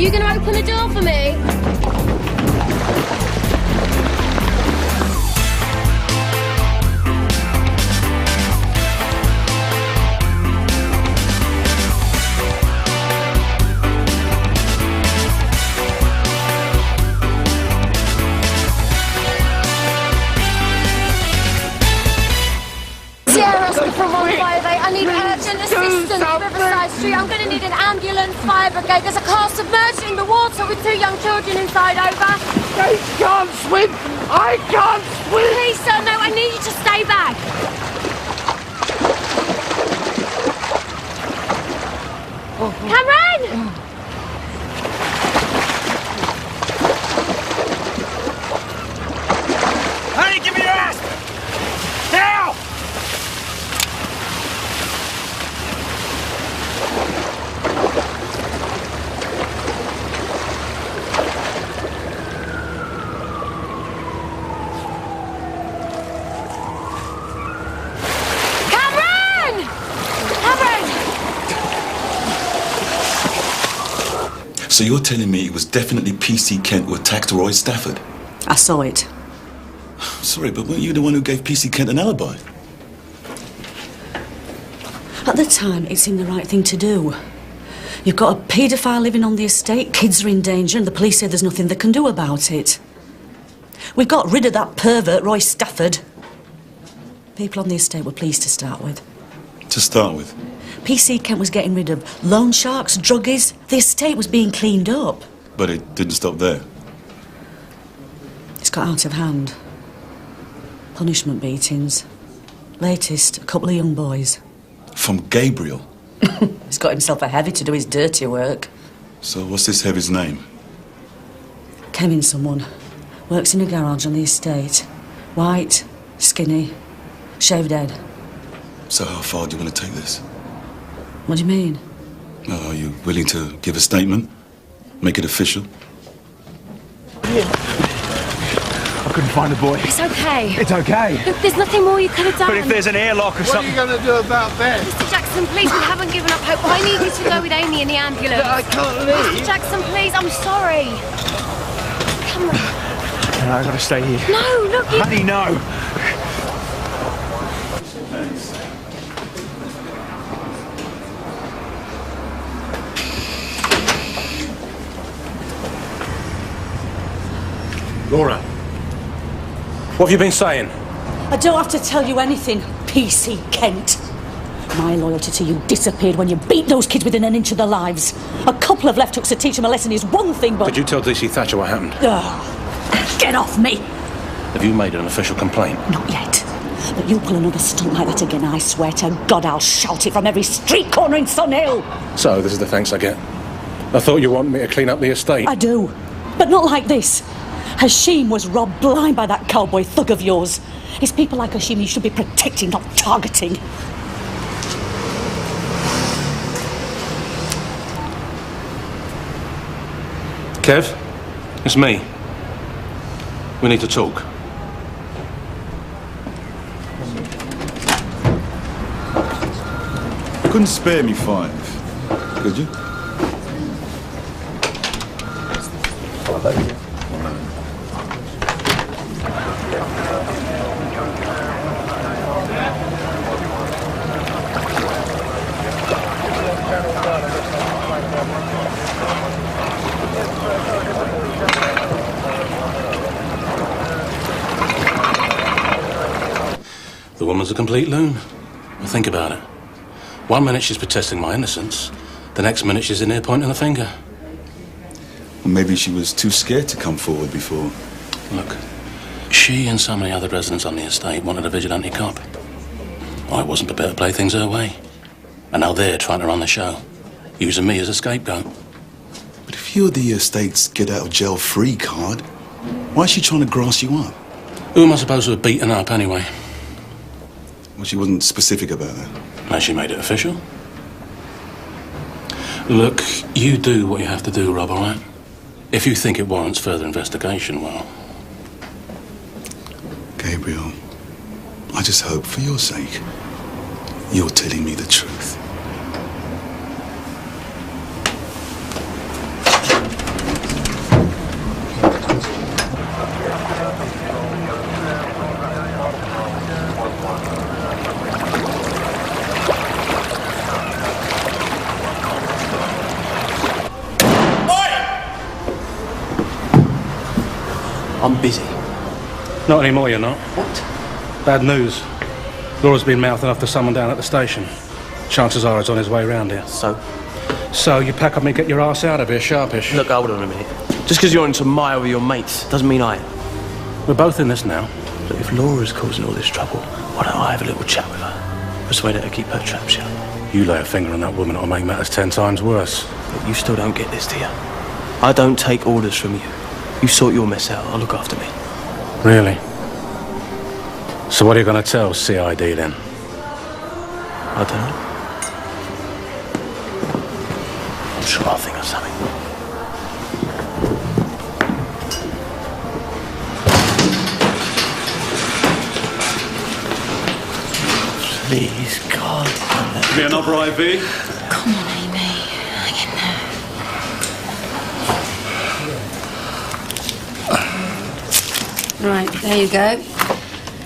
You gonna open the door for me? From 158, I need urgent assistance, Riverside Street. I'm going to need an ambulance, fire brigade. There's a car submerged in the water with 2 young children inside, over. They can't swim! I can't swim! Please, sir, no, I need you to stay back. Cameron! Hey, give me your ass! Now! So you're telling me it was definitely PC Kent who attacked Roy Stafford? I saw it. Sorry, but weren't you the one who gave PC Kent an alibi? At the time, it seemed the right thing to do. You've got a paedophile living on the estate, kids are in danger, and the police say there's nothing they can do about it. We got rid of that pervert, Roy Stafford. People on the estate were pleased to start with. To start with? PC Kent was getting rid of loan sharks, druggies. The estate was being cleaned up. But it didn't stop there. It's got out of hand. Punishment beatings. Latest, a couple of young boys. From Gabriel? He's got himself a heavy to do his dirty work. So what's this heavy's name? Kevin someone. Works in a garage on the estate. White, skinny, shaved head. So how far do you want to take this? What do you mean? Are you willing to give a statement? Make it official? I couldn't find the boy. It's okay. It's okay. Look, there's nothing more you could have done. But if there's an airlock or something... What are you going to do about that? Mr. Jackson, please, we haven't given up hope. I need you to go with Amy in the ambulance. I can't leave. Mr. Jackson, please, I'm sorry. Come on. No, I've got to stay here. No, look, you... Honey, no. Laura, what have you been saying? I don't have to tell you anything, PC Kent. My loyalty to you disappeared when you beat those kids within an inch of their lives. A couple of left hooks to teach them a lesson is one thing, but... Did you tell DC Thatcher what happened? Get off me! Have you made an official complaint? Not yet. But you pull another stunt like that again, I swear to God I'll shout it from every street corner in Sun Hill. So, this is the thanks I get. I thought you wanted me to clean up the estate. I do, but not like this. Hashim was robbed blind by that cowboy thug of yours. It's people like Hashim you should be protecting, not targeting. Kev, it's me. We need to talk. You couldn't spare me 5, could you? The woman's a complete loon. Well, think about it. One minute she's protesting my innocence, the next minute she's in here pointing a finger. Well, maybe she was too scared to come forward before. Look, she and so many other residents on the estate wanted a vigilante cop. I wasn't prepared to play things her way. And now they're trying to run the show, using me as a scapegoat. But if you're the estate's get-out-of-jail-free card, why is she trying to grass you up? Who am I supposed to have beaten up anyway? Well, she wasn't specific about that. Now she made it official. Look, you do what you have to do, Rob, all right? If you think it warrants further investigation, well... Gabriel, I just hope, for your sake, you're telling me the truth. I'm busy. Not anymore, you're not. What? Bad news. Laura's been mouthing off to someone down at the station. Chances are he's on his way round here. So you pack up and get your ass out of here, sharpish. look, hold on a minute. Just because you're into Maya with your mates doesn't mean I am. We're both in this now. Look, if Laura's causing all this trouble, why don't I have a little chat with her? Persuade her to keep her trap shut. You lay a finger on that woman, it'll make matters 10 times worse. Look, you still don't get this, do you? I don't take orders from you. You sort your mess out, I'll look after me. Really? So what are you going to tell CID then? I don't know. I'm sure I'll think of something. Please, God. Be another IV? Come on, Amy. Hang in there. Right, there you go.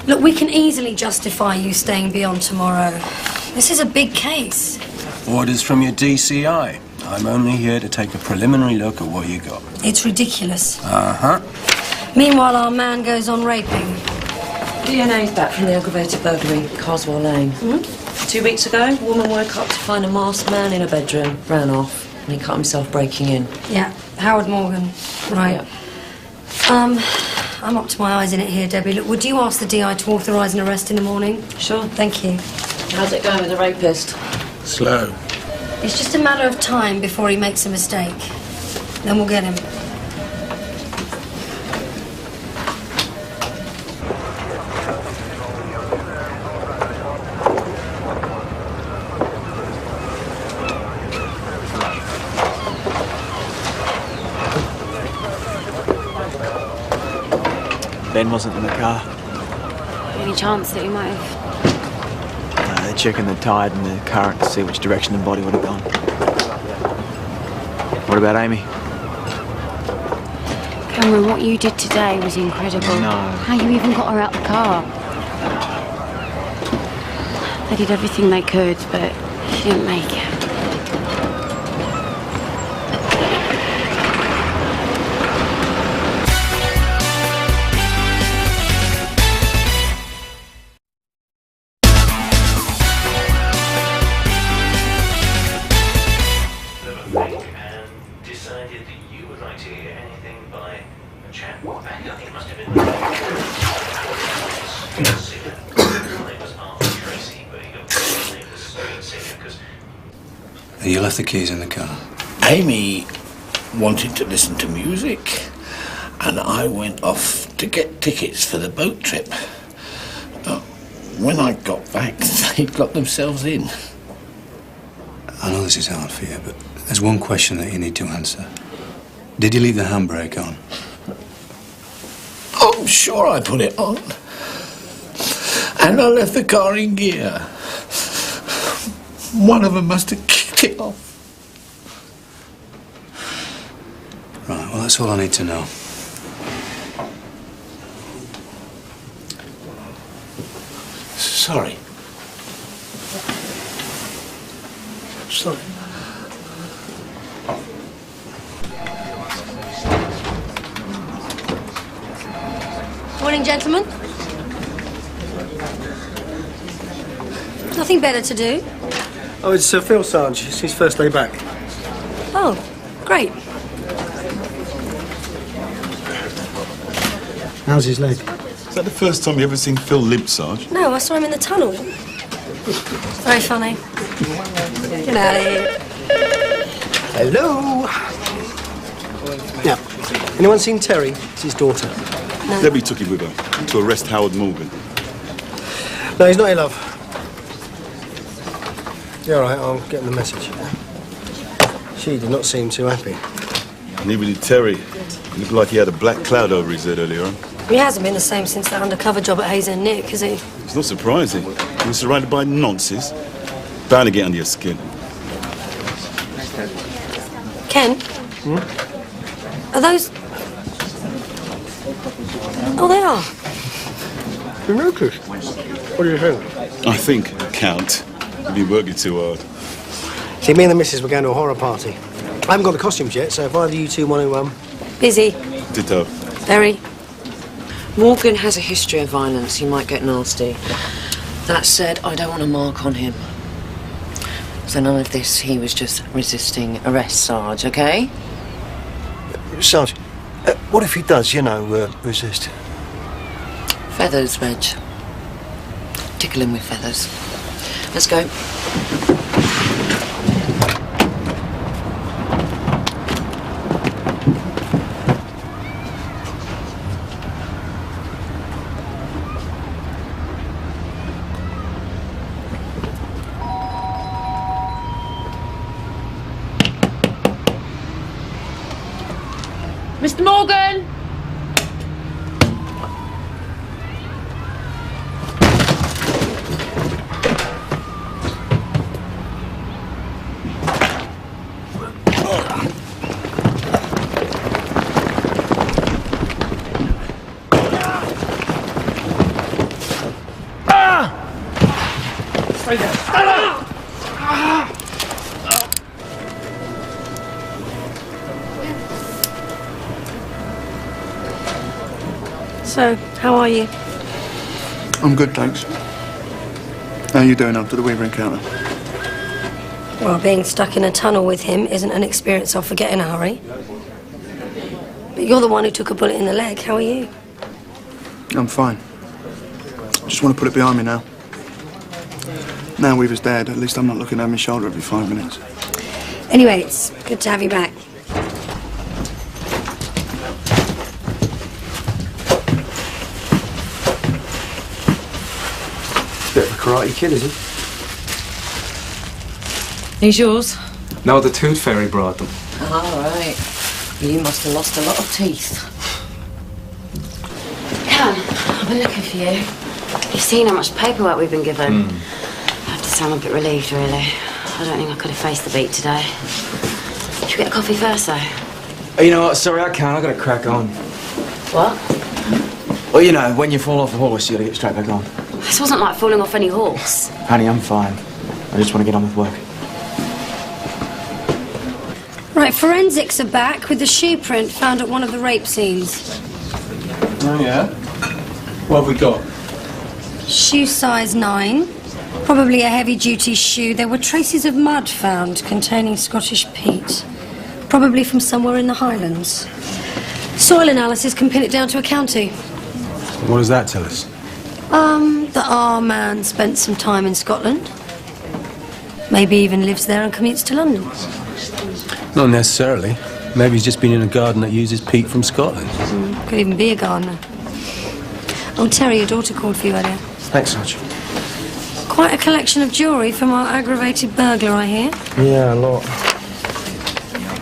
Look, we can easily justify you staying beyond tomorrow. This is a big case. Orders from your DCI. I'm only here to take a preliminary look at what you got. It's ridiculous. Uh-huh. Meanwhile, our man goes on raping. DNA's back from the aggravated burglary, Carswell Lane. 2 weeks ago, a woman woke up to find a masked man in her bedroom, ran off, and he cut himself breaking in. Yeah, Howard Morgan. Right. I'm up to my eyes in it here, Debbie. Look, would you ask the DI to authorise an arrest in the morning? Sure. Thank you. How's it going with the rapist? Slow. It's just a matter of time before he makes a mistake. Then we'll get him. Ben wasn't in the car. Any chance that he might have... They're checking the tide and the current to see which direction the body would have gone. What about Amy? Cameron, what you did today was incredible. No. How you even got her out the car. They did everything they could, but she didn't make it. You left the keys in the car. Amy wanted to listen to music, and I went off to get tickets for the boat trip. When I got back, they'd got themselves in. I know this is hard for you, but there's one question that you need to answer. Did you leave the handbrake on? I'm sure I put it on. And I left the car in gear. One of them must have kicked it off. Right, well, that's all I need to know. Sorry. Sorry. Morning, gentlemen. Nothing better to do? Oh, it's Phil Sarge. It's his first day back. Oh, great. How's his leg? Is that the first time you ever seen Phil limp, Sarge? No, I saw him in the tunnel. Very funny. Get out of here. Hello. Now, anyone seen Terry? It's his daughter. No. Debbie took him with her to arrest Howard Morgan. No, he's not here, love. Yeah, all right, I'll get him the message. She did not seem too happy. Neither did Terry. He looked like he had a black cloud over his head earlier on. He hasn't been the same since that undercover job at Hayes and Nick, has he? It's not surprising. He was surrounded by nonsense. Bound to get under your skin. Ken? Are those... Oh, they are. You noticed? What do you think? I think, Count, you've been working too hard. See, me and the missus were going to a horror party. I haven't got the costumes yet, so if either of you two want to, Busy. Ditto. Very. Morgan has a history of violence. He might get nasty. That said, I don't want to mark on him. So none of this, he was just resisting arrest, Sarge, okay? Sarge, what if he does, resist? Feathers, Reg. Tickle him with feathers. Let's go. Mr. Morgan! So, how are you? I'm good, thanks. How are you doing after the Weaver encounter? Well, being stuck in a tunnel with him isn't an experience I'll forget in a hurry. But you're the one who took a bullet in the leg. How are you? I'm fine. Just want to put it behind me now. Now Weaver's dead, at least I'm not looking over my shoulder every 5 minutes. Anyway, it's good to have you back. Bit of a karate kid, is he? He's yours? No, the tooth fairy brought them. All right. You must have lost a lot of teeth. Helen, I've been looking for you. You've seen how much paperwork we've been given. I have to say I'm a bit relieved, really. I don't think I could have faced the beat today. Should we get a coffee first, though? You know what? Sorry, I can't. I've got to crack on. What? Well, when you fall off a horse, you got to get straight back on. This wasn't like falling off any horse. Honey, I'm fine. I just want to get on with work. Right, forensics are back with the shoe print found at one of the rape scenes. Oh, yeah? What have we got? Shoe size 9. Probably a heavy-duty shoe. There were traces of mud found containing Scottish peat. Probably from somewhere in the Highlands. Soil analysis can pin it down to a county. What does that tell us? The R-man spent some time in Scotland. Maybe even lives there and commutes to London. Not necessarily. Maybe he's just been in a garden that uses peat from Scotland. Could even be a gardener. Oh, Terry, your daughter called for you earlier. Thanks, Sarge. Quite a collection of jewellery from our aggravated burglar, I hear. Yeah, a lot.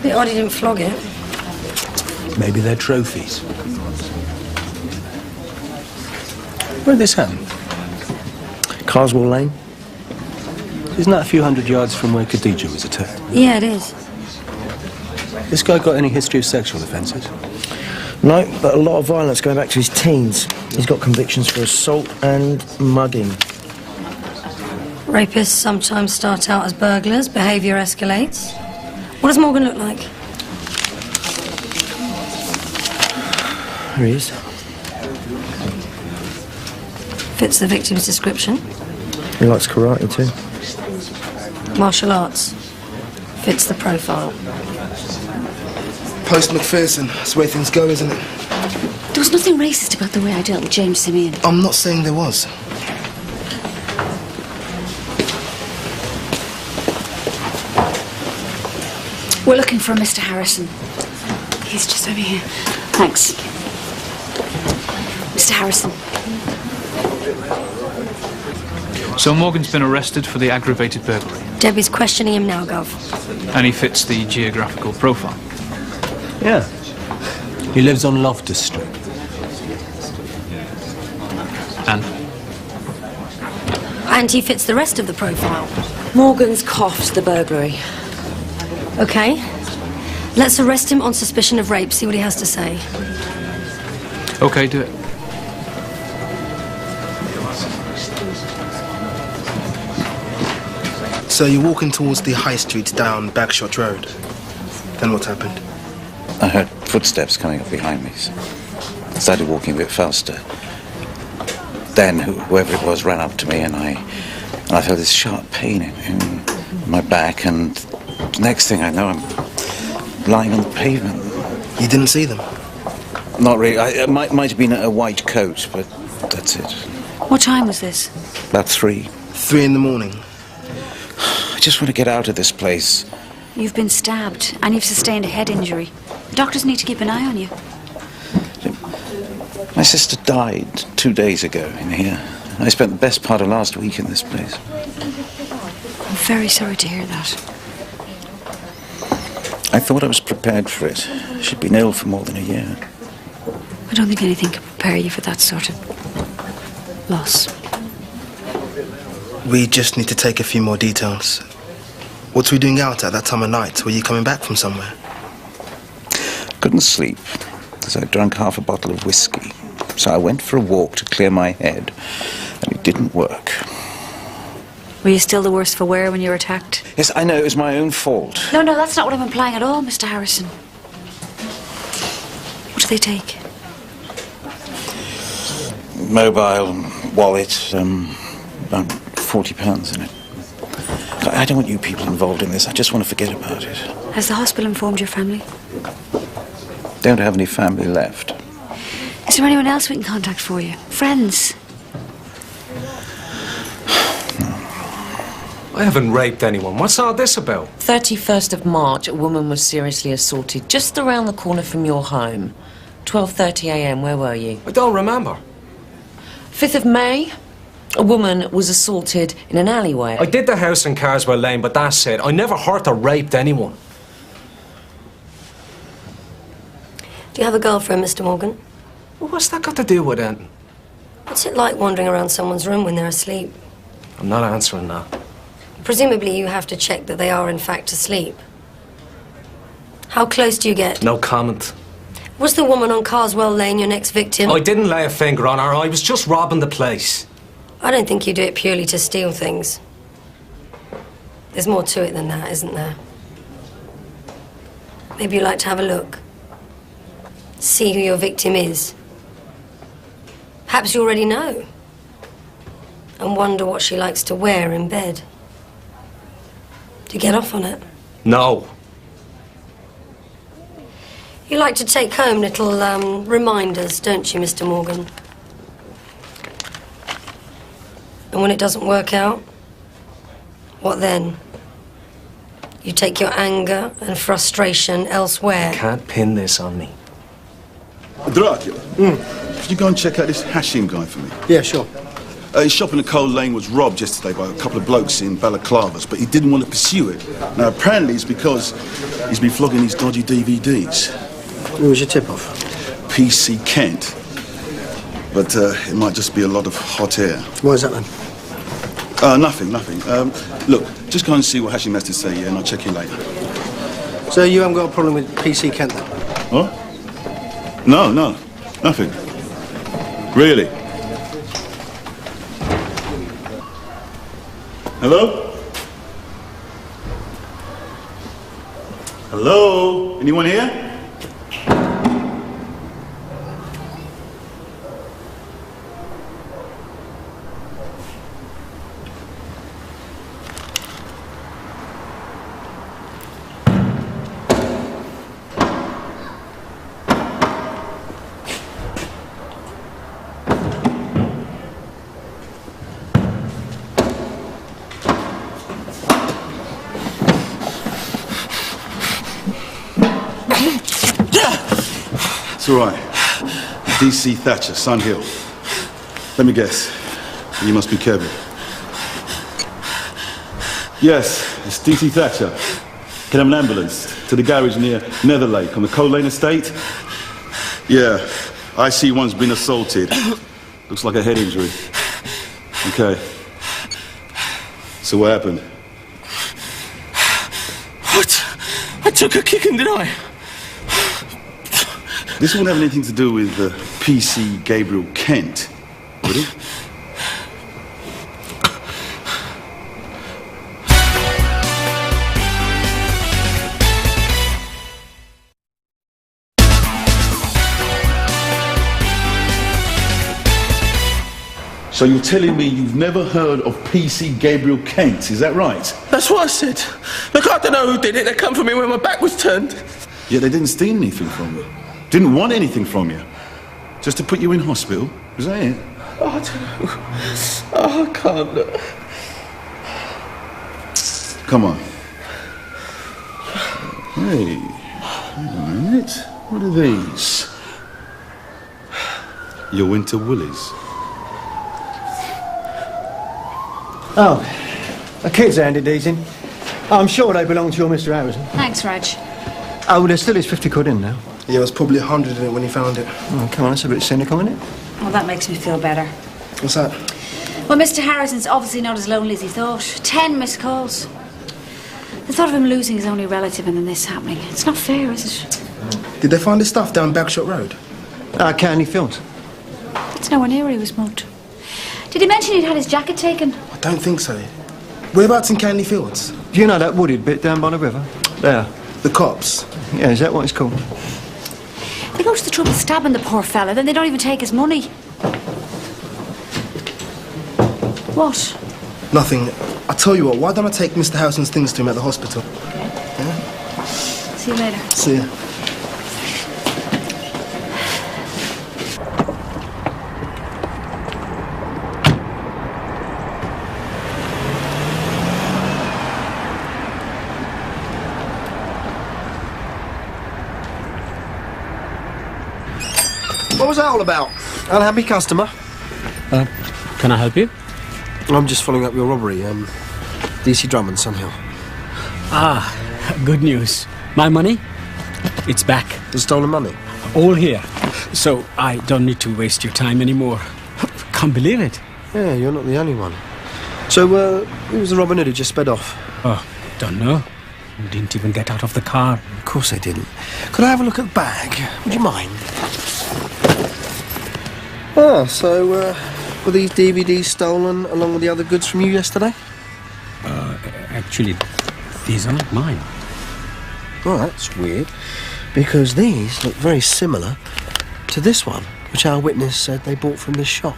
Bit odd he didn't flog it. Maybe they're trophies. Where did this happen? Carswell Lane? Isn't that a few hundred yards from where Khadija was attacked? Yeah, it is. This guy got any history of sexual offences? No, but a lot of violence going back to his teens. He's got convictions for assault and mugging. Rapists sometimes start out as burglars. Behaviour escalates. What does Morgan look like? There he is. Fits the victim's description. He likes karate too. Martial arts. Fits the profile. Post McPherson. That's the way things go, isn't it? There was nothing racist about the way I dealt with James Simeon. I'm not saying there was. We're looking for a Mr. Harrison. He's just over here. Thanks. Mr. Harrison. So Morgan's been arrested for the aggravated burglary. Debbie's questioning him now, Gov. And he fits the geographical profile. Yeah. He lives on Loftus Street. And he fits the rest of the profile. Morgan's coughed the burglary. Okay. Let's arrest him on suspicion of rape, see what he has to say. Okay, do it. So you're walking towards the high street down Bagshot Road. Then what happened? I heard footsteps coming up behind me. started walking a bit faster. Then whoever it was ran up to me, and I felt this sharp pain in my back, and the next thing I know, I'm lying on the pavement. You didn't see them? Not really. It might have been a white coat, but that's it. What time was this? About 3. 3 in the morning. I just want to get out of this place. You've been stabbed, and you've sustained a head injury. The doctors need to keep an eye on you. My sister died 2 days ago in here. I spent the best part of last week in this place. I'm very sorry to hear that. I thought I was prepared for it. She'd been ill for more than a year. I don't think anything can prepare you for that sort of loss. We just need to take a few more details. What were you doing out at that time of night? Were you coming back from somewhere? Couldn't sleep, because I'd drunk half a bottle of whiskey. So I went for a walk to clear my head, and it didn't work. Were you still the worse for wear when you were attacked? Yes, I know, it was my own fault. No, that's not what I'm implying at all, Mr. Harrison. What do they take? Mobile, wallet, about £40 in it. I don't want you people involved in this. I just want to forget about it. Has the hospital informed your family? Don't have any family left. Is there anyone else we can contact for you? Friends? I haven't raped anyone. What's all this about? 31st of March, a woman was seriously assaulted just around the corner from your home. 12:30 a.m. Where were you? I don't remember. 5th of May, a woman was assaulted in an alleyway. I did the house in Carswell Lane, but that's it. I never hurt or raped anyone. Do you have a girlfriend, Mr. Morgan? Well, what's that got to do with it? What's it like wandering around someone's room when they're asleep? I'm not answering that. Presumably you have to check that they are in fact asleep. How close do you get? No comment. Was the woman on Carswell Lane your next victim? I didn't lay a finger on her. I was just robbing the place. I don't think you do it purely to steal things. There's more to it than that, isn't there? Maybe you'd like to have a look. See who your victim is. Perhaps you already know. And wonder what she likes to wear in bed. Do you get off on it? No. You like to take home little reminders, don't you, Mr. Morgan? And when it doesn't work out, what then? You take your anger and frustration elsewhere. You can't pin this on me. Dracula, could you go and check out this Hashim guy for me? Yeah, sure. His shop in the Coal Lane was robbed yesterday by a couple of blokes in balaclavas, but he didn't want to pursue it. Now, apparently it's because he's been flogging these dodgy DVDs. Who was your tip-off? PC Kent. But it might just be a lot of hot air. Why is that then? Nothing. Look, just go and see what Hashim has to say, yeah, and I'll check you later. So you haven't got a problem with PC Kent then? What? No, nothing. Really? Hello? Hello? Anyone here? It's all right. DC Thatcher, Sun Hill. Let me guess. You must be Kevin. Yes, it's DC Thatcher. Can I have an ambulance to the garage near Netherlake on the Coal Lane estate? Yeah, I see one's been assaulted. Looks like a head injury. Okay. So what happened? What? I took a kicking, didn't I? This wouldn't have anything to do with PC Gabriel Kent, would it? So you're telling me you've never heard of PC Gabriel Kent, is that right? That's what I said. Look, I don't know who did it. They come for me when my back was turned. Yeah, they didn't steal anything from you. Didn't want anything from you. Just to put you in hospital, is that it? Oh, I don't know. Oh, I can't. Come on. Hey, hang on a minute. What are these? Your winter woolies. Oh, the kids handed these in. I'm sure they belong to your Mr. Harrison. Thanks, Reg. Oh, well, there still is 50 quid in now. Yeah, it was probably 100 in it when he found it. Oh, come on, that's a bit cynical, isn't it? Well, that makes me feel better. What's that? Well, Mr. Harrison's obviously not as lonely as he thought. 10 missed calls. The thought of him losing his only relative and then this happening. It's not fair, is it? Did they find his stuff down Bagshot Road? Candy Fields. It's nowhere near where he was mugged. Did he mention he'd had his jacket taken? I don't think so. Whereabouts in Canley Fields? Do you know that wooded bit down by the river? There. The cops? Yeah, is that what it's called? They go to the trouble of stabbing the poor fella, then they don't even take his money. What? Nothing. I tell you what, why don't I take Mr. Harrison's things to him at the hospital? Okay. Yeah? See you later. See ya. What was that all about? Unhappy customer. Can I help you? I'm just following up your robbery, DC Drummond, Sunhill. Ah, good news. My money? It's back. The stolen money? All here. So I don't need to waste your time anymore. Can't believe it. Yeah, you're not the only one. So, who was the Robin Hood who just sped off? Oh, don't know. Didn't even get out of the car. Of course they didn't. Could I have a look at the bag? Would you mind? Ah, so, were these DVDs stolen along with the other goods from you yesterday? Actually, these are not mine. Oh, that's weird. Because these look very similar to this one, which our witness said they bought from this shop.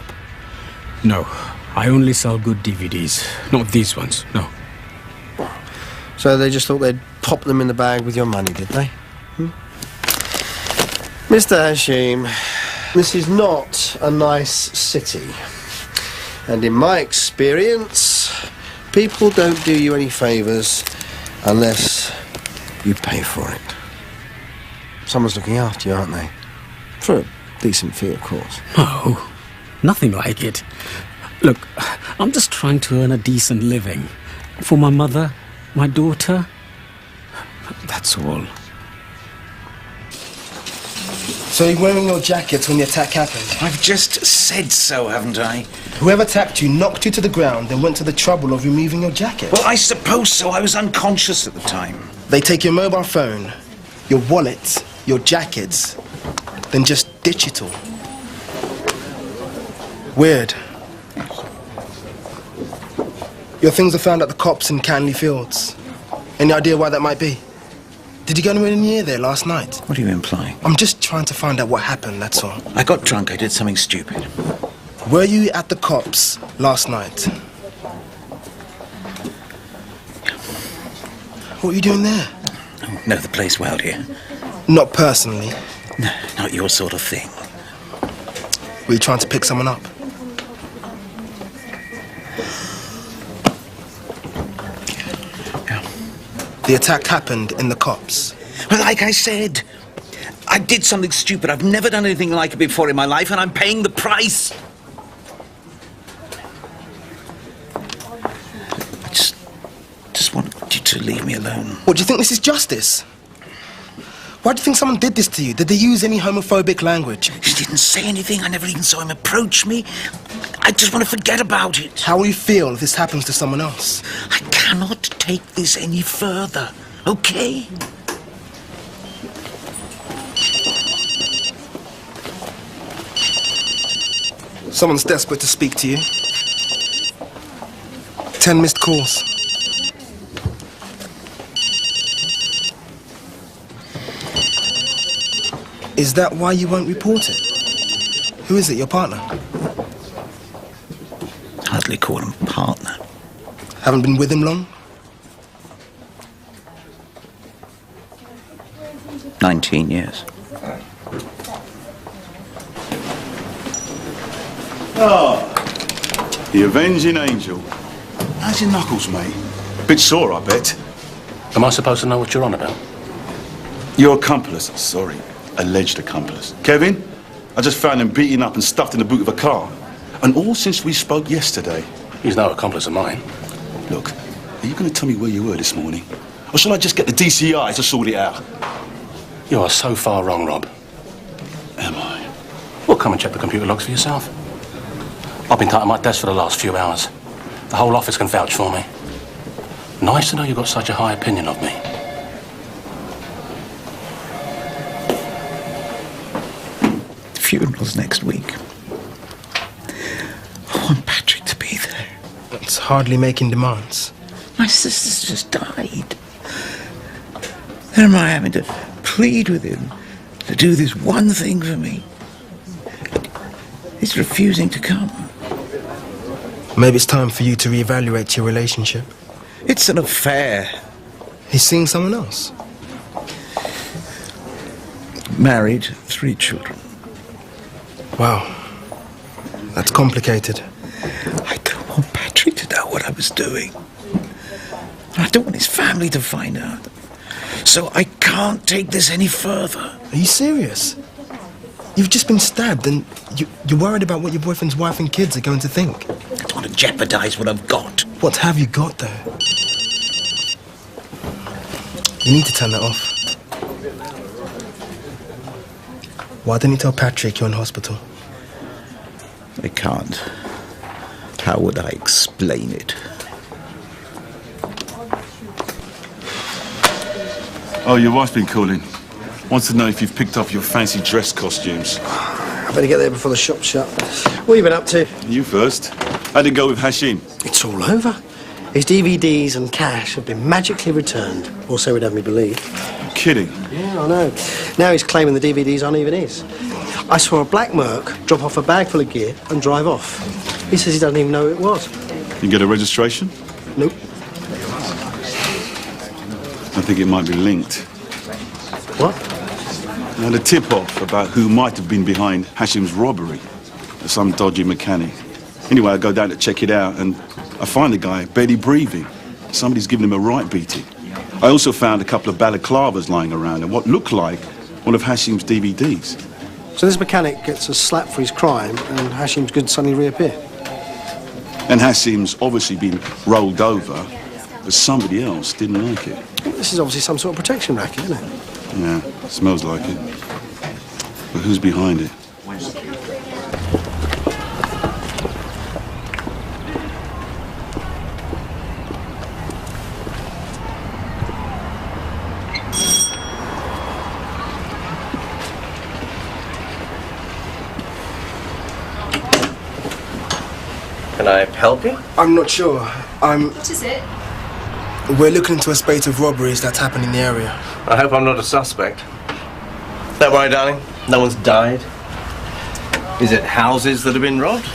No, I only sell good DVDs, not these ones, no. So they just thought they'd pop them in the bag with your money, did they? Mr. Hashim, this is not a nice city. And in my experience, people don't do you any favours unless you pay for it. Someone's looking after you, aren't they? For a decent fee, of course. No, nothing like it. Look, I'm just trying to earn a decent living. For my mother, my daughter. That's all. So you're wearing your jacket when the attack happened? I've just said so, haven't I? Whoever attacked you knocked you to the ground and went to the trouble of removing your jacket. Well, I suppose so. I was unconscious at the time. They take your mobile phone, your wallet, your jackets, then just ditch it all. Weird. Your things are found at the cops in Canley Fields. Any idea why that might be? Did you go anywhere near there last night? What are you implying? I'm just trying to find out what happened, that's all. I got drunk. I did something stupid. Were you at the cops last night? What were you doing there? I know the place well, dear. Not personally. No, not your sort of thing. Were you trying to pick someone up? The attack happened in the cops. Well, like I said, I did something stupid. I've never done anything like it before in my life, and I'm paying the price. I just want you to leave me alone. What, do you think this is justice? Why do you think someone did this to you? Did they use any homophobic language? He didn't say anything. I never even saw him approach me. I just want to forget about it. How will you feel if this happens to someone else? I cannot take this any further, okay? Someone's desperate to speak to you. 10 missed calls. Is that why you won't report it? Who is it, your partner? call him partner. Haven't been with him long? 19 years. Oh, the avenging angel. How's your knuckles, mate? Bit sore, I bet. Am I supposed to know what you're on about? Your accomplice, sorry, alleged accomplice. Kevin, I just found him beaten up and stuffed in the boot of a car. And all since we spoke yesterday. He's no accomplice of mine. Look, are you going to tell me where you were this morning? Or shall I just get the DCI to sort it out? You are so far wrong, Rob. Am I? Well, come and check the computer logs for yourself. I've been tight at my desk for the last few hours. The whole office can vouch for me. Nice to know you've got such a high opinion of me. The funeral's next week. I want Patrick to be there. It's hardly making demands. My sister's just died. Then am I having to plead with him to do this one thing for me? He's refusing to come. Maybe it's time for you to reevaluate your relationship. It's an affair. He's seeing someone else. Married, 3 children. Wow. That's complicated. I don't want Patrick to know what I was doing. I don't want his family to find out. So I can't take this any further. Are you serious? You've just been stabbed and you're worried about what your boyfriend's wife and kids are going to think. I don't want to jeopardize what I've got. What have you got, though? You need to turn that off. Why didn't you tell Patrick you're in hospital? I can't. How would I explain it? Oh, your wife's been calling. Wants to know if you've picked up your fancy dress costumes. I better get there before the shop's shut. What have you been up to? You first. How'd it go with Hashim? It's all over. His DVDs and cash have been magically returned, or so we'd have me believe. You're kidding. Yeah, I know. Now he's claiming the DVDs aren't even his. I saw a black Merc drop off a bag full of gear and drive off. He says he doesn't even know who it was. You get a registration? Nope. I think it might be linked. What? I had a tip-off about who might have been behind Hashim's robbery. Some dodgy mechanic. Anyway, I go down to check it out, and I find the guy barely breathing. Somebody's given him a right beating. I also found a couple of balaclavas lying around and what looked like one of Hashim's DVDs. So this mechanic gets a slap for his crime, and Hashim's goods suddenly reappear. And Hashim's obviously been rolled over, but somebody else didn't like it. This is obviously some sort of protection racket, isn't it? Yeah, smells like it. But who's behind it? Can I help you? I'm not sure. What is it? We're looking into a spate of robberies that's happened in the area. I hope I'm not a suspect. Don't worry, darling. No one's died. Is it houses that have been robbed?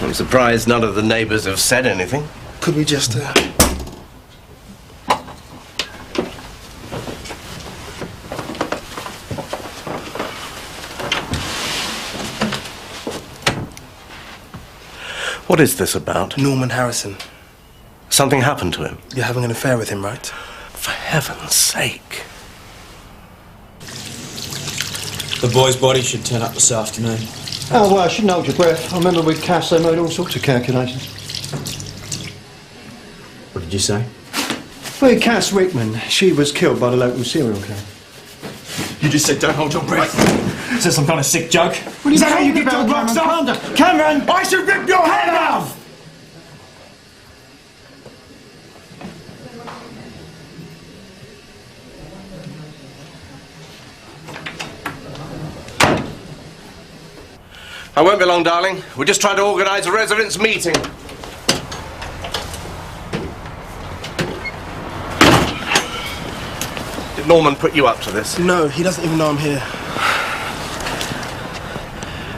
I'm surprised none of the neighbours have said anything. Could we just, What is this about? Norman Harrison. Something happened to him? You're having an affair with him, right? For heaven's sake. The boy's body should turn up this afternoon. Oh, well, I shouldn't hold your breath. I remember with Cass, they made all sorts of calculations. What did you say? Well, Cass Rickman, she was killed by the local serial killer. You just said don't hold your breath. Is that some kind of sick joke? What is that how you get your rocks off? Cameron! I should rip your head off! I won't be long, darling. We're just trying to organise a residents' meeting. Did Norman put you up to this? No, he doesn't even know I'm here.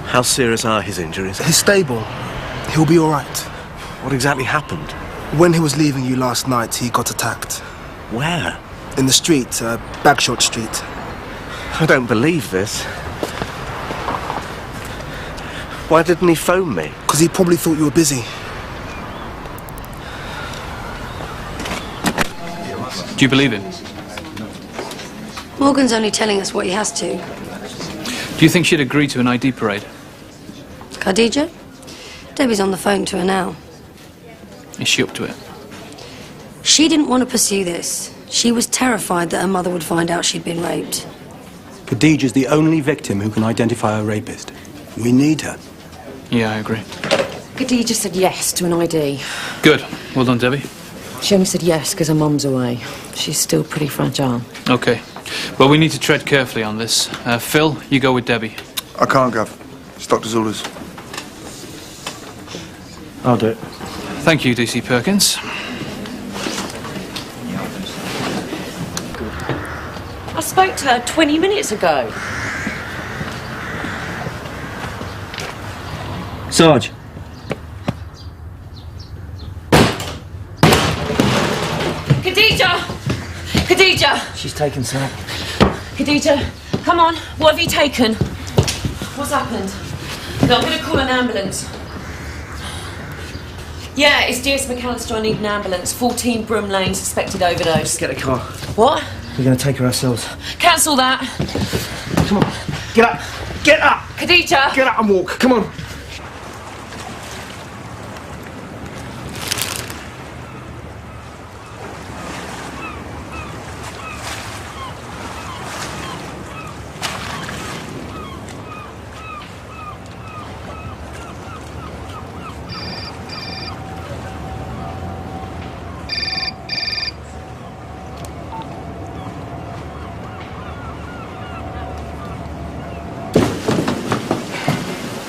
How serious are his injuries? He's stable. He'll be all right. What exactly happened? When he was leaving you last night, he got attacked. Where? In the street, Bagshot Street. I don't believe this. Why didn't he phone me? Because he probably thought you were busy. Do you believe him? Morgan's only telling us what he has to. Do you think she'd agree to an ID parade? Khadija? Debbie's on the phone to her now. Is she up to it? She didn't want to pursue this. She was terrified that her mother would find out she'd been raped. Khadija's the only victim who can identify a rapist. We need her. Yeah, I agree. Khadija said yes to an ID. Good. Well done, Debbie. She only said yes because her mum's away. She's still pretty fragile. Okay. Well, we need to tread carefully on this. Phil, you go with Debbie. I can't, Gav. It's doctor's orders. I'll do it. Thank you, DC Perkins. I spoke to her 20 minutes ago. Sarge. Khadija! Khadija! She's taken some. Khadija, come on. What have you taken? What's happened? No, I'm going to call an ambulance. Yeah, it's DS McAllister. I need an ambulance. 14 Broom Lane, suspected overdose. Get a car. What? We're going to take her ourselves. Cancel that. Come on. Get up. Get up. Khadija! Get up and walk. Come on.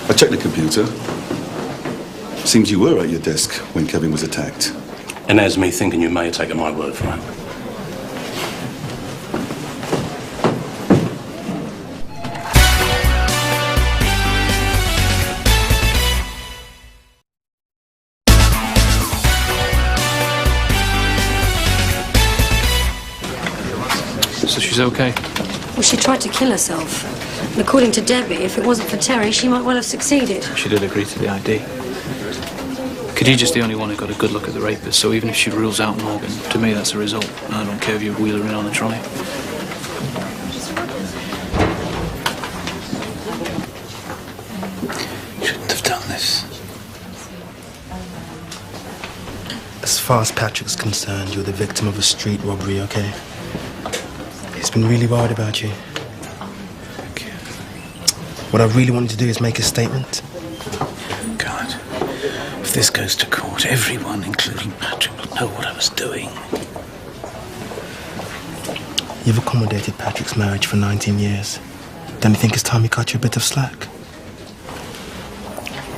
I checked the computer. Seems you were at your desk when Kevin was attacked. And there's me thinking you may have taken my word for it. So she's okay? Well, she tried to kill herself. And according to Debbie, if it wasn't for Terry, she might well have succeeded. She did agree to the ID. Khadija's the only one who got a good look at the rapist, so even if she rules out Morgan, to me that's a result. I don't care if you wheel her in on the trolley. Shouldn't have done this. As far as Patrick's concerned, you're the victim of a street robbery, okay? He's been really worried about you. What I really wanted to do is make a statement. God, if this goes to court, everyone, including Patrick, will know what I was doing. You've accommodated Patrick's marriage for 19 years. Don't you think it's time you cut you a bit of slack?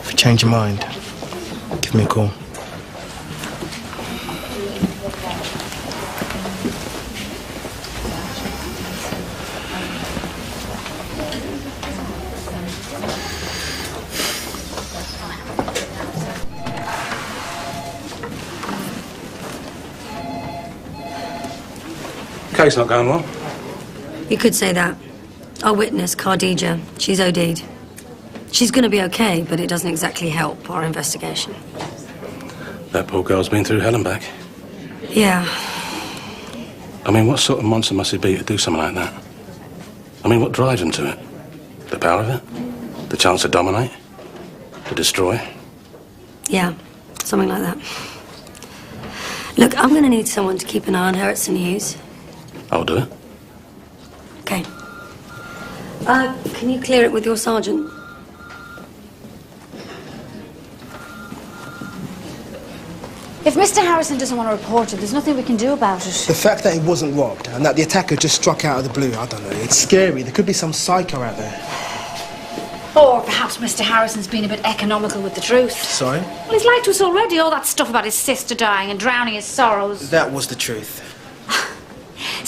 If you change your mind, give me a call. Case not going well. You could say that. Our witness, Khadija, she's OD'd. She's going to be okay, but it doesn't exactly help our investigation. That poor girl's been through hell and back. Yeah. I mean, what sort of monster must he be to do something like that? I mean, what drives him to it? The power of it? The chance to dominate? To destroy? Yeah, something like that. Look, I'm going to need someone to keep an eye on her at St. Hughes. I'll do it. Okay. Can you clear it with your sergeant? If Mr. Harrison doesn't want to report it, there's nothing we can do about it. The fact that he wasn't robbed and that the attacker just struck out of the blue, I don't know, it's scary. There could be some psycho out there. Or perhaps Mr. Harrison's been a bit economical with the truth. Sorry? Well, he's lied to us already, all that stuff about his sister dying and drowning his sorrows. That was the truth.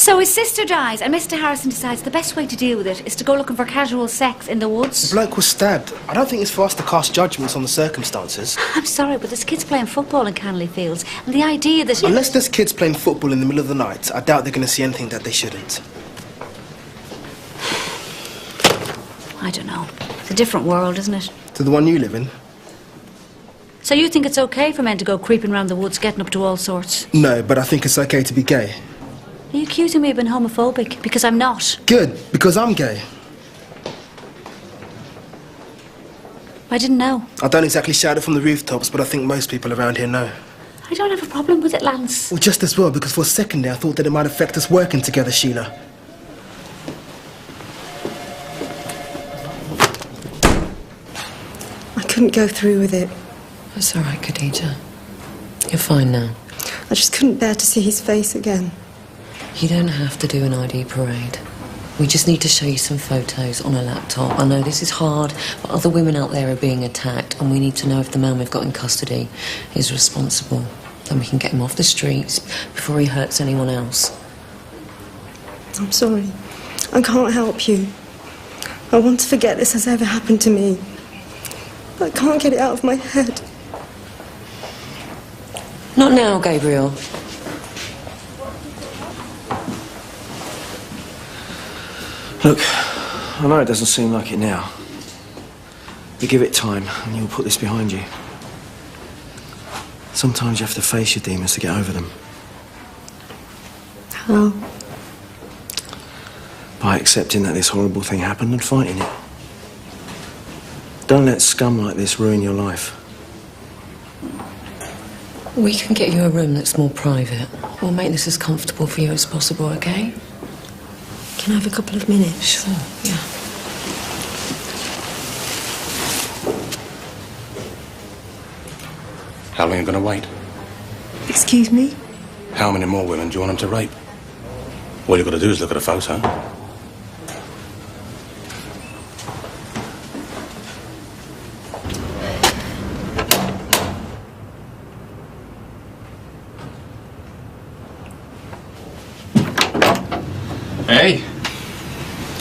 So his sister dies, and Mr. Harrison decides the best way to deal with it is to go looking for casual sex in the woods. The bloke was stabbed. I don't think it's for us to cast judgments on the circumstances. I'm sorry, but there's kids playing football in Canley Fields, and the idea that... Unless there's kids playing football in the middle of the night, I doubt they're going to see anything that they shouldn't. I don't know. It's a different world, isn't it? To the one you live in? So you think it's okay for men to go creeping around the woods, getting up to all sorts? No, but I think it's okay to be gay. Are you accusing me of being homophobic? Because I'm not. Good, because I'm gay. I didn't know. I don't exactly shout it from the rooftops, but I think most people around here know. I don't have a problem with it, Lance. Well, just as well, because for a second there I thought that it might affect us working together, Sheila. I couldn't go through with it. That's all right, Khadija. You're fine now. I just couldn't bear to see his face again. You don't have to do an ID parade. We just need to show you some photos on a laptop. I know this is hard, but other women out there are being attacked, and we need to know if the man we've got in custody is responsible. Then we can get him off the streets before he hurts anyone else. I'm sorry. I can't help you. I want to forget this has ever happened to me. But I can't get it out of my head. Not now, Gabriel. Look, I know it doesn't seem like it now. But give it time, and you'll put this behind you. Sometimes you have to face your demons to get over them. How? By accepting that this horrible thing happened and fighting it. Don't let scum like this ruin your life. We can get you a room that's more private. We'll make this as comfortable for you as possible, okay? Can I have a couple of minutes? Sure, yeah. How long are you going to wait? Excuse me? How many more women do you want him to rape? All you've got to do is look at a photo. Hey.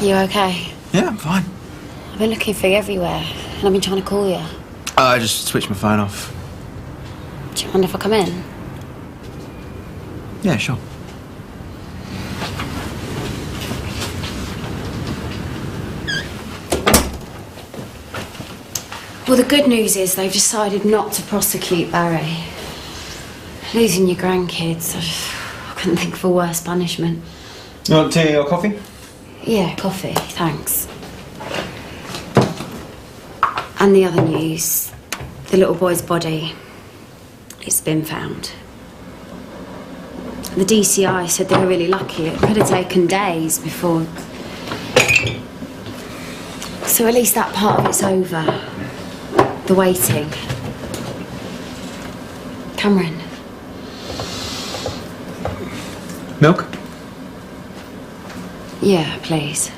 You okay? Yeah, I'm fine. I've been looking for you everywhere, and I've been trying to call you. I just switched my phone off. Do you mind if I come in? Yeah, sure. Well, the good news is they've decided not to prosecute Barry. Losing your grandkids, I couldn't think of a worse punishment. You want tea or coffee? Yeah, coffee, thanks. And the other news, the little boy's body, it's been found. The DCI said they were really lucky. It could have taken days before... So at least that part of it's over. The waiting. Cameron. Milk? Yeah, please.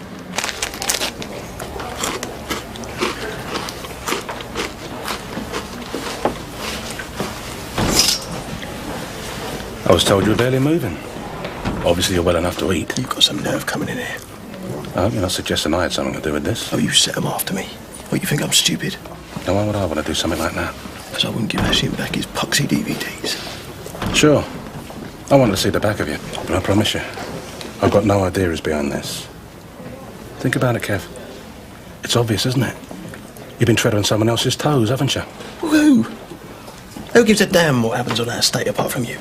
I was told you were barely moving. Obviously, you're well enough to eat. You've got some nerve coming in here. I hope you're not suggesting I had something to do with this. Oh, you set them after me. What, you think I'm stupid? Now, why would I want to do something like that? Because I wouldn't give Ashim back his poxy DVDs. Sure. I wanted to see the back of you, but I promise you, I've got no idea who's behind this. Think about it, Kev. It's obvious, isn't it? You've been treading on someone else's toes, haven't you? Who? Who gives a damn what happens on that estate apart from you?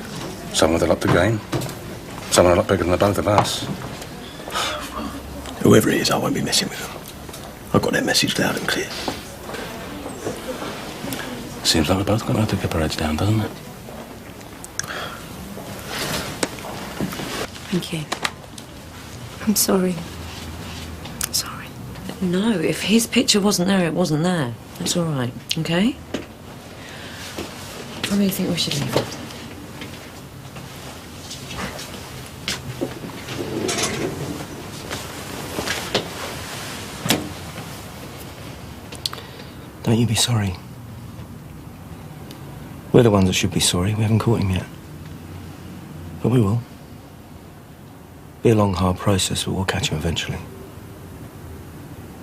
Someone with a lot to gain. Someone a lot bigger than the both of us. Whoever it is, I won't be messing with them. I've got that message loud and clear. Seems like we're both going to have to keep our heads down, doesn't it? Thank you. I'm sorry. Sorry. No, if his picture wasn't there, it wasn't there. That's all right, okay? I really think we should leave it. Don't you be sorry. We're the ones that should be sorry. We haven't caught him yet. But we will. Be a long, hard process, but we'll catch him eventually.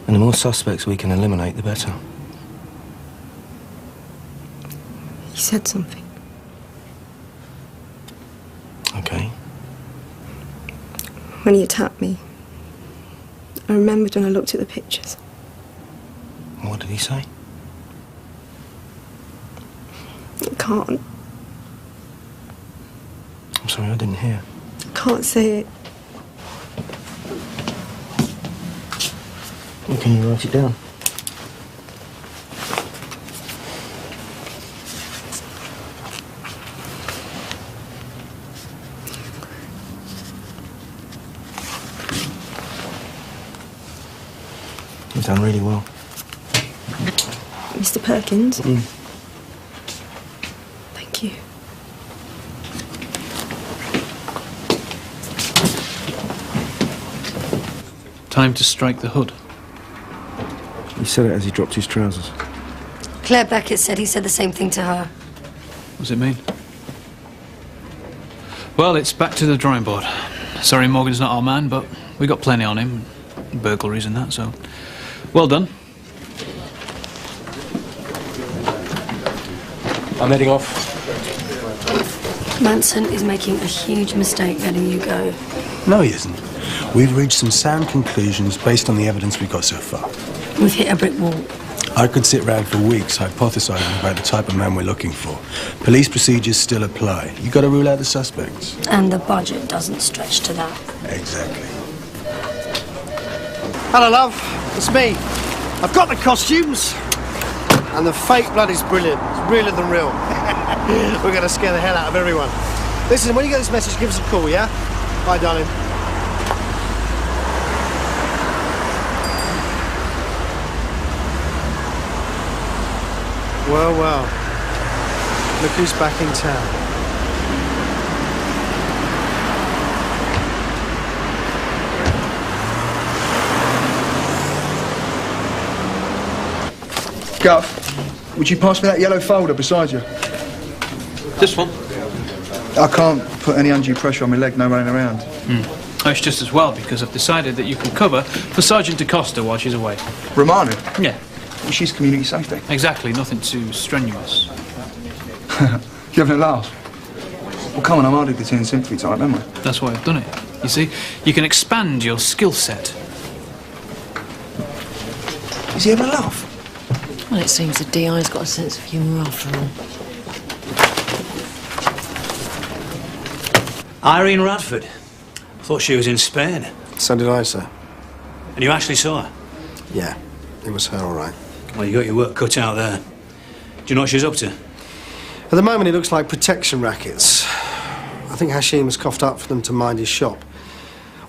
And the more suspects we can eliminate, the better. He said something. Okay. When he attacked me, I remembered when I looked at the pictures. What did he say? I can't. I'm sorry, I didn't hear. I can't say it. Well, can you write it down? You've done really well. Mr. Perkins? Thank you. Time to strike the hood. He said it as he dropped his trousers. Claire Beckett said he said the same thing to her. What does it mean? Well, it's back to the drawing board. Sorry Morgan's not our man, but we got plenty on him. Burglaries and that, so... Well done. I'm heading off. Manson is making a huge mistake letting you go. No, he isn't. We've reached some sound conclusions based on the evidence we've got so far. We've hit a brick wall. I could sit round for weeks hypothesising about the type of man we're looking for. Police procedures still apply. You've got to rule out the suspects. And the budget doesn't stretch to that. Exactly. Hello, love. It's me. I've got the costumes. And the fake blood is brilliant. It's realer than real. We're going to scare the hell out of everyone. Listen, when you get this message, give us a call, yeah? Bye, darling. Well, well. Look who's back in town. Guff, would you pass me that yellow folder beside you? This one? I can't put any undue pressure on my leg, no running around. Oh, it's just as well, because I've decided that you can cover for Sergeant DaCosta while she's away. Romana? Yeah. She's community safety. Exactly, nothing too strenuous. You having a laugh? Well, come on, I'm hardly the teen sympathy type, am I? That's why I've done it. You see, you can expand your skill set. Is he having a laugh? Well, it seems the DI's got a sense of humour after all. Irene Radford. Thought she was in Spain. So did I, sir. And you actually saw her? Yeah, it was her, all right. Well, you got your work cut out there. Do you know what she's up to? At the moment, it looks like protection rackets. I think Hashim has coughed up for them to mind his shop.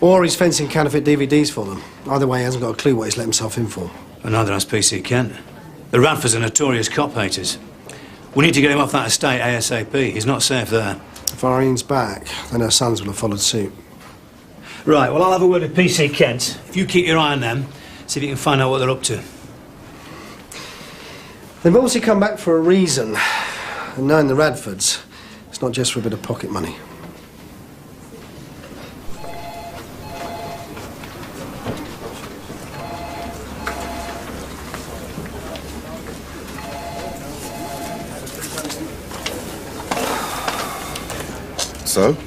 Or he's fencing counterfeit DVDs for them. Either way, he hasn't got a clue what he's let himself in for. And neither has PC Kent. The Radfords are notorious cop haters. We need to get him off that estate ASAP. He's not safe there. If Irene's back, then her sons will have followed suit. Right, well, I'll have a word with PC Kent. If you keep your eye on them, see if you can find out what they're up to. They've obviously come back for a reason. And knowing the Radfords, it's not just for a bit of pocket money. So?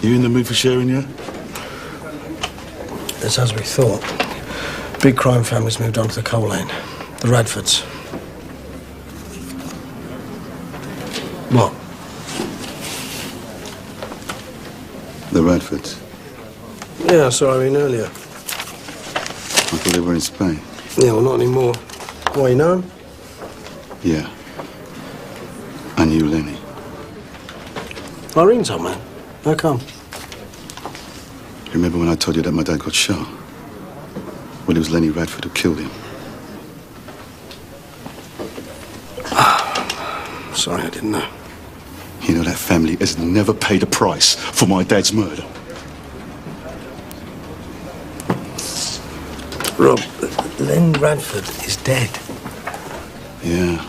You in the mood for sharing yet? It's as we thought. Big crime family's moved on to the coal lane. The Radfords. What? The Radfords. Yeah, I saw Irene earlier. I thought they were in Spain. Yeah, well, not anymore. Why, you know him? Yeah. I knew Lenny. Irene's on, man. How come? Remember when I told you that my dad got shot? Well, it was Lenny Radford who killed him. Sorry, I didn't know. You know, that family has never paid a price for my dad's murder. Rob, Len Radford is dead. Yeah.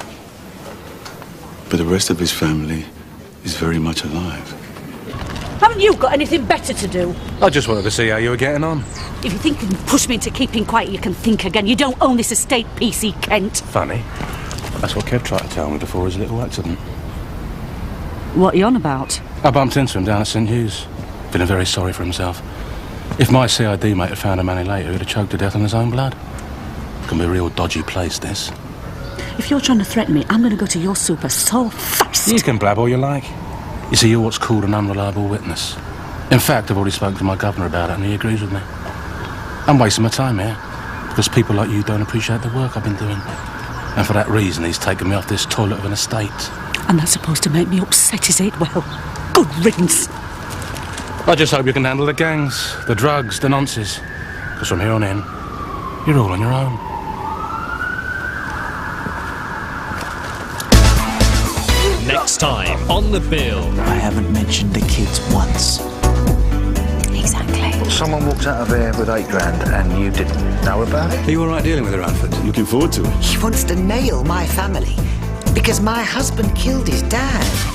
But the rest of his family is very much alive. Haven't you got anything better to do? I just wanted to see how you were getting on. If you think you can push me into keeping quiet, you can think again. You don't own this estate, PC Kent. Funny. That's what Kev tried to tell me before his little accident. What are you on about? I bumped into him down at St Hughes, feeling very sorry for himself. If my CID mate had found him any later, he'd have choked to death in his own blood. It can be a real dodgy place, this. If you're trying to threaten me, I'm going to go to your super so fast. You can blab all you like. You see, you're what's called an unreliable witness. In fact, I've already spoken to my governor about it, and he agrees with me. I'm wasting my time here, because people like you don't appreciate the work I've been doing. And for that reason, he's taken me off this toilet of an estate. And that's supposed to make me upset, is it? Well, good riddance. I just hope you can handle the gangs, the drugs, the nonsense. Because from here on in, you're all on your own. Next time on The Bill. I haven't mentioned the kids once. Exactly. Someone walked out of here with $8,000 and you didn't know about it? Are you all right dealing with her, Ranford? Looking forward to it. He wants to nail my family because my husband killed his dad.